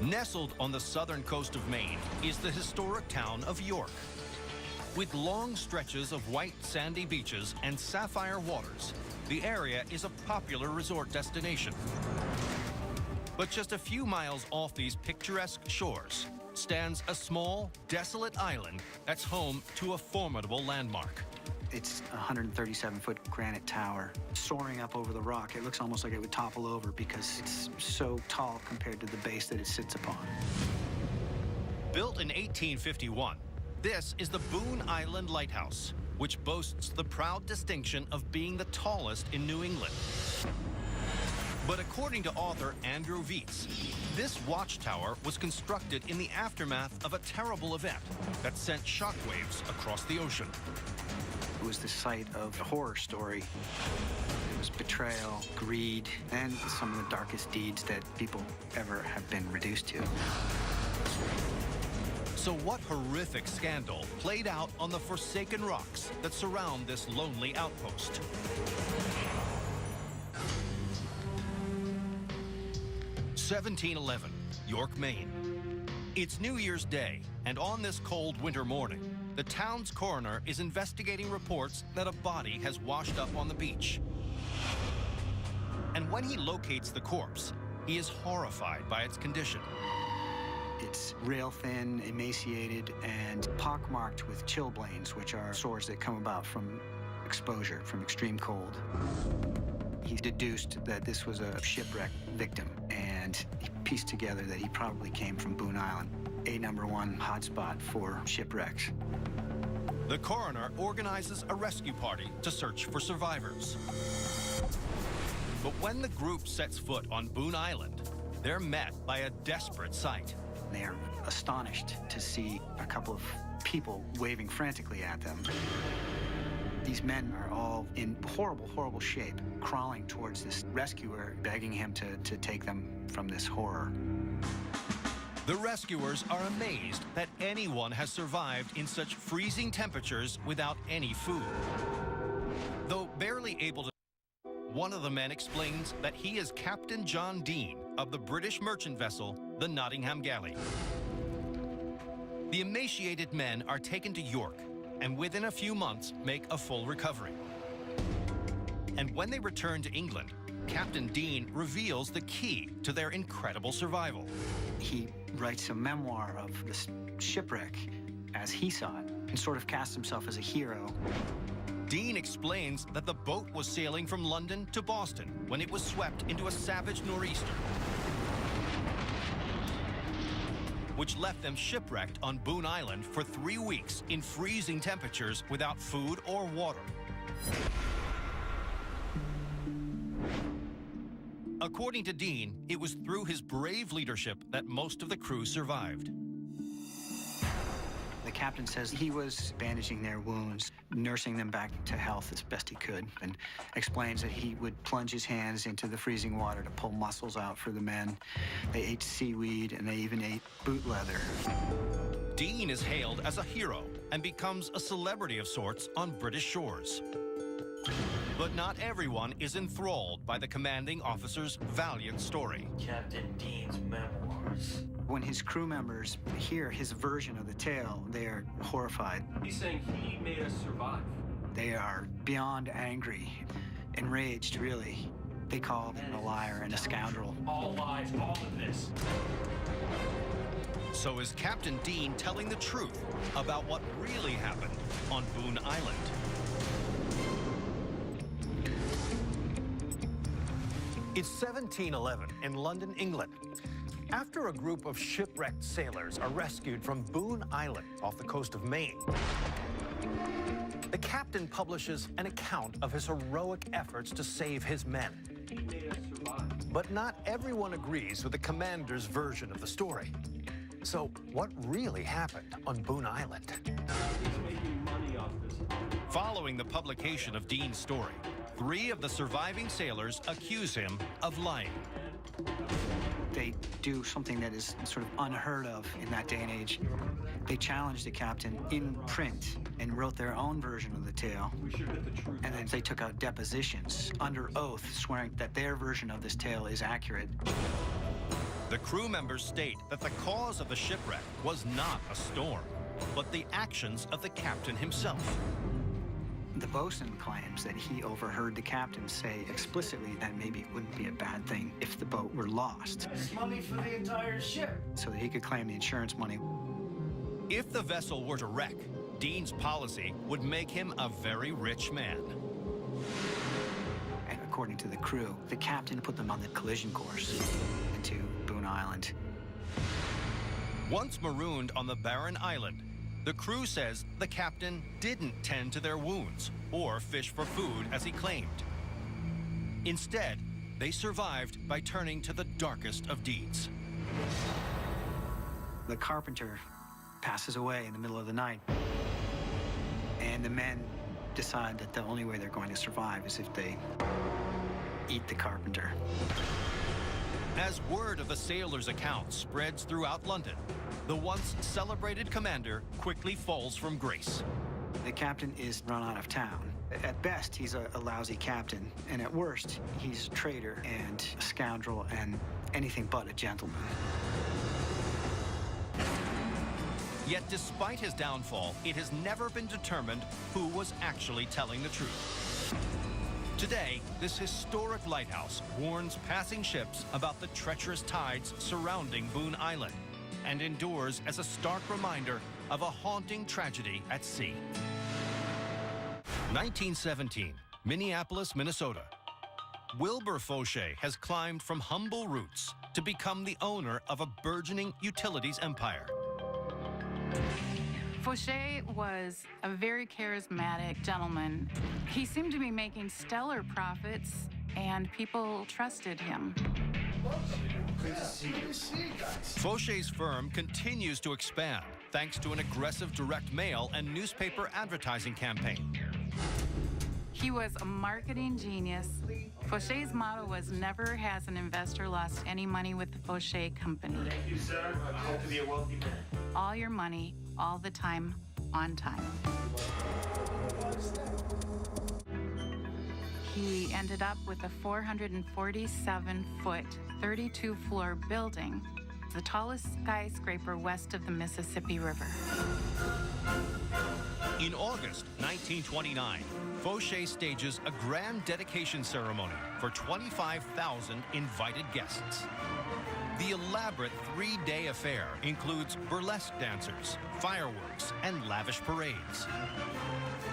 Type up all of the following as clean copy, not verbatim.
Nestled on the southern coast of Maine is the historic town of York. With long stretches of white sandy beaches and sapphire waters, the area is a popular resort destination. But just a few miles off these picturesque shores stands a small, desolate island that's home to a formidable landmark. It's a 137-foot granite tower soaring up over the rock. It looks almost like it would topple over because it's so tall compared to the base that it sits upon. Built in 1851, this is the Boone Island Lighthouse, which boasts the proud distinction of being the tallest in New England. But according to author Andrew Vietz, this watchtower was constructed in the aftermath of a terrible event that sent shockwaves across the ocean. It was the site of a horror story. It was betrayal, greed, and some of the darkest deeds that people ever have been reduced to. So what horrific scandal played out on the forsaken rocks that surround this lonely outpost? (1711), York, Maine. It's New Year's Day, and on this cold winter morning, the town's coroner is investigating reports that a body has washed up on the beach. And when he locates the corpse, he is horrified by its condition. It's rail-thin, emaciated, and pockmarked with chilblains, which are sores that come about from exposure, from extreme cold. He deduced that this was a shipwreck victim, and he pieced together that he probably came from Boone Island, a #1 hotspot for shipwrecks. The coroner organizes a rescue party to search for survivors. But when the group sets foot on Boone Island, they're met by a desperate sight. They are astonished to see a couple of people waving frantically at them. These men are all in horrible, horrible shape, crawling towards this rescuer, begging him to take them from this horror. The rescuers are amazed that anyone has survived in such freezing temperatures without any food. Though barely able to, one of the men explains that he is Captain John Dean of the British merchant vessel, the Nottingham Galley. The emaciated men are taken to York, and within a few months make a full recovery. And when they return to England, Captain Dean reveals the key to their incredible survival. He writes a memoir of this shipwreck as he saw it and sort of casts himself as a hero. Dean explains that the boat was sailing from London to Boston when it was swept into a savage nor'easter, which left them shipwrecked on Boone Island for 3 weeks in freezing temperatures without food or water. According to Dean, it was through his brave leadership that most of the crew survived. The captain says he was bandaging their wounds, nursing them back to health as best he could, and explains that he would plunge his hands into the freezing water to pull muscles out for the men. They ate seaweed, and they even ate boot leather. Dean is hailed as a hero and becomes a celebrity of sorts on British shores. But not everyone is enthralled by the commanding officer's valiant story. Captain Dean's memoirs. When his crew members hear his version of the tale, they are horrified. He's saying he made us survive. They are beyond angry, enraged, really. They call him a liar and a scoundrel. All lies, all of this. So is Captain Dean telling the truth about what really happened on Boone Island? It's 1711 in London, England. After a group of shipwrecked sailors are rescued from Boone Island off the coast of Maine, the captain publishes an account of his heroic efforts to save his men. He made us survive. But not everyone agrees with the commander's version of the story. So what really happened on Boone Island? He's making money off this. Following the publication of Dean's story, 3 of the surviving sailors accuse him of lying. They do something that is sort of unheard of in that day and age. They challenged the captain in print and wrote their own version of the tale. We should get the truth. And then they took out depositions under oath, swearing that their version of this tale is accurate. The crew members state that the cause of the shipwreck was not a storm, but the actions of the captain himself. The bosun claims that he overheard the captain say explicitly that maybe it wouldn't be a bad thing if the boat were lost, That's money for the entire ship. so that he could claim the insurance money. If the vessel were to wreck, Dean's policy would make him a very rich man. And according to the crew, the captain put them on the collision course into Boone Island. Once marooned on the barren island, the crew says the captain didn't tend to their wounds or fish for food as he claimed. Instead, they survived by turning to the darkest of deeds. The carpenter passes away in the middle of the night, and the men decide that the only way they're going to survive is if they eat the carpenter. As word of the sailor's account spreads throughout London, the once celebrated commander quickly falls from grace. The captain is run out of town. At best, he's a lousy captain, and at worst, he's a traitor and a scoundrel and anything but a gentleman. Yet despite his downfall, it has never been determined who was actually telling the truth. Today, this historic lighthouse warns passing ships about the treacherous tides surrounding Boone Island and endures as a stark reminder of a haunting tragedy at sea. 1917, Minneapolis, Minnesota. Wilbur Fauché has climbed from humble roots to become the owner of a burgeoning utilities empire. Fauché was a very charismatic gentleman. He seemed to be making stellar profits, and people trusted him. Fauché's firm continues to expand thanks to an aggressive direct mail and newspaper advertising campaign. He was a marketing genius. Fauché's motto was, "Never has an investor lost any money with the Fauché Company." Thank you, sir. I hope to be a wealthy man. All your money, all the time, on time. He ended up with a 447-foot, 32-floor building, the tallest skyscraper west of the Mississippi River. In August 1929, Fauché stages a grand dedication ceremony for 25,000 invited guests. The elaborate three-day affair includes burlesque dancers, fireworks, and lavish parades.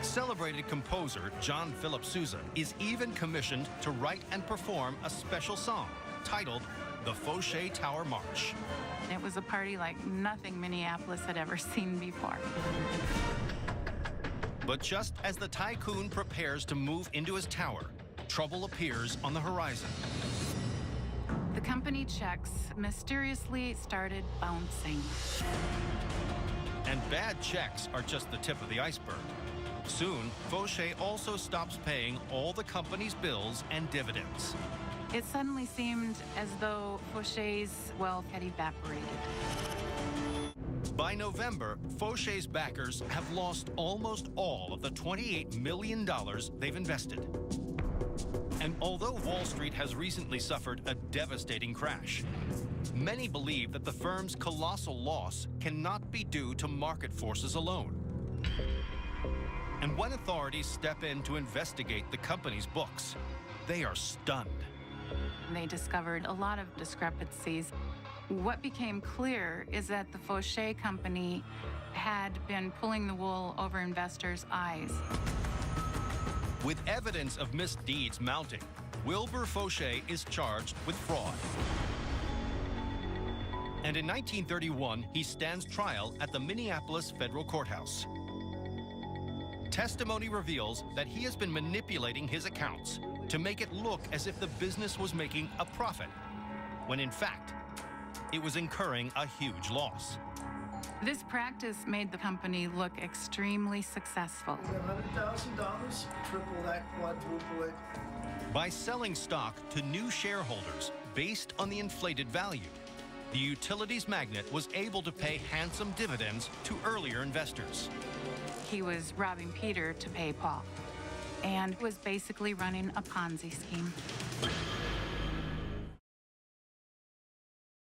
Celebrated composer John Philip Sousa is even commissioned to write and perform a special song titled The Fauché Tower March. It was a party like nothing Minneapolis had ever seen before. But just as the tycoon prepares to move into his tower, trouble appears on the horizon. The company checks mysteriously started bouncing. And bad checks are just the tip of the iceberg. Soon, Fauché also stops paying all the company's bills and dividends. It suddenly seemed as though Fauché's wealth had evaporated. By November, Fauché's backers have lost almost all of the $28 million they've invested. And although Wall Street has recently suffered a devastating crash, many believe that the firm's colossal loss cannot be due to market forces alone. And when authorities step in to investigate the company's books, they are stunned. They discovered a lot of discrepancies. What became clear is that the Fauché Company had been pulling the wool over investors' eyes. With evidence of misdeeds mounting, Wilbur Fauché is charged with fraud. And in 1931, he stands trial at the Minneapolis Federal Courthouse. Testimony reveals that he has been manipulating his accounts to make it look as if the business was making a profit, when in fact, it was incurring a huge loss. This practice made the company look extremely successful. $100,000, triple that, quadruple it. By selling stock to new shareholders based on the inflated value, the utilities magnate was able to pay handsome dividends to earlier investors. He was robbing Peter to pay Paul, and was basically running a Ponzi scheme.